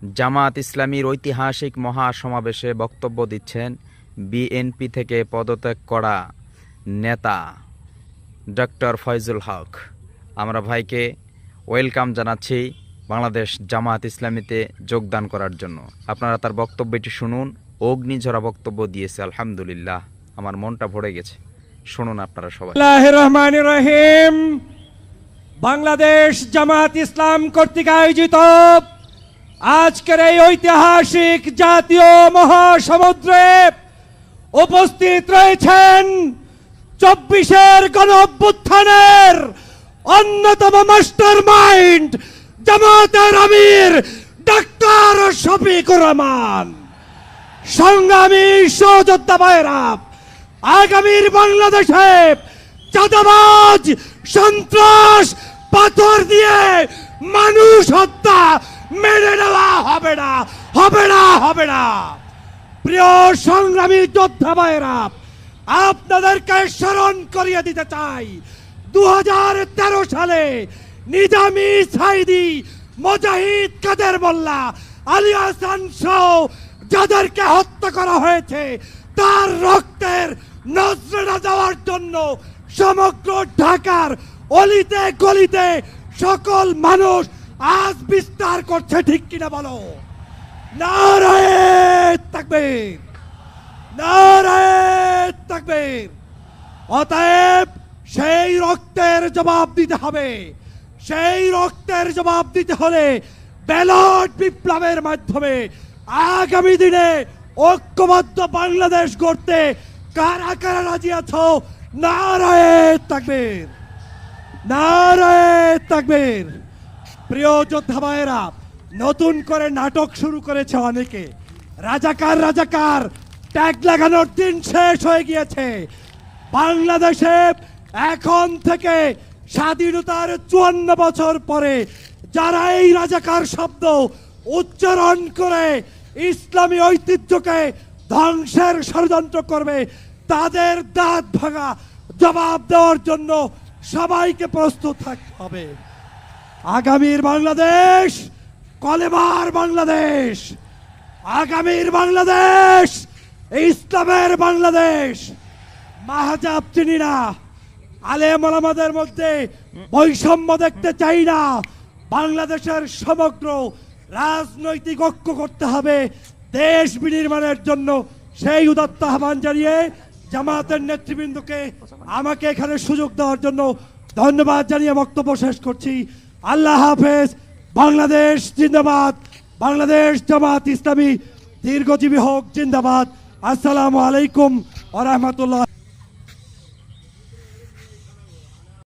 জামায়াত ইসলামীর ঐতিহাসিক মহাসমাবেশে বক্তব্য দিচ্ছেন বিএনপি থেকে পদত্যাগ করা নেতা ডক্টর ফয়জুল হক। আমরা ভাইকে ওয়েলকাম জানাচ্ছি বাংলাদেশ জামায়াত ইসলামীতে যোগদান করার জন্য। আপনারা তার বক্তব্যটি শুনুন। অগ্নিঝরা বক্তব্য দিয়েছে, আলহামদুলিল্লাহ, আমার মনটা ভরে গেছে। শুনুন আপনারা সবাই। বিসমিল্লাহির রহমানির রহিম। বাংলাদেশ জামায়াত ইসলাম কর্তৃক আয়োজিত আজকের এই ঐতিহাসিক জাতীয় মহাসমুদ্রে উপস্থিত রয়েছেন 24-এর গণ অভ্যুত্থানের অন্যতম মাস্টার মাইন্ড জামায়াতের আমির ডাক্তার শফিকুর রহমান। সংগ্রামী সহযোদ্ধা ভাইয়েরা, আগামীর বাংলাদেশে চাঁদাবাজ, সন্ত্রাস, পাথর দিয়ে মানুষ হত্যা মেনে নেওয়া হবে না, হবে না, হবে না। প্রিয় সংগ্রামী যোদ্ধা ভাইয়েরা, আপনাদেরকে স্মরণ করিয়ে দিতে চাই 2013 সালে নিজামী, সাইদি, মুজাহিদ, কাদের মোল্লা, আলী হাসান সহ যাদেরকে হত্যা করা হয়েছে তার রক্তের নজরানা দেওয়ার জন্য সমগ্র ঢাকার অলিতে গলিতে সকল মানুষ আজ বিস্তার করছে, ঠিক কিনা বলো? নারায়ে তাকবীর, নারায়ে তাকবীর। অতএব সেই রক্তের জবাব দিতে হবে। সেই রক্তের জবাব দিতে হলে ব্যালট বিপ্লবের মাধ্যমে আগামী দিনে ঐক্যবদ্ধ বাংলাদেশ গড়তে কারা কারা রাজি আছো? নারায়ে তাকবীর, নারায়ে তাকবীর। প্রিয় যোদ্ধা ভাইয়েরা, নতুন করে নাটক শুরু করেছে অনেকে। রাজাকার রাজাকার ট্যাগ লাগানোর দিন শেষ হয়ে গিয়েছে। বাংলাদেশে এখন থেকে স্বাধীনতার 54 বছর পরে যারা এই রাজাকার শব্দ উচ্চারণ করে ইসলামী ঐতিহ্যকে ধ্বংসের ষড়যন্ত্র করবে, তাদের দাঁত ভাঙা জবাব দেওয়ার জন্য সবাইকে প্রস্তুত থাকতে হবে। আগামীর বাংলাদেশ কলেমার বাংলাদেশ, আগামীর বাংলাদেশ ইসলামের বাংলাদেশ। মাহজাব চিনি না, আলেম ওলামাদের মধ্যে বৈষম্য দেখতে চাই না। বাংলাদেশের সমগ্র রাজনৈতিক ঐক্য করতে হবে দেশ বিনির্মাণের জন্য। সেই উদাত্ত আহ্বান জানিয়ে জামায়াতের নেতৃবৃন্দকে আমাকে এখানে সুযোগ দেওয়ার জন্য ধন্যবাদ জানিয়ে বক্তব্য শেষ করছি। আল্লাহ হাফেজ। বাংলাদেশ জিন্দাবাদ, বাংলাদেশ জামায়াত ইসলামী দীর্ঘজীবী হোক, জিন্দাবাদ। আসসালামু আলাইকুম ওয়া রাহমাতুল্লাহ।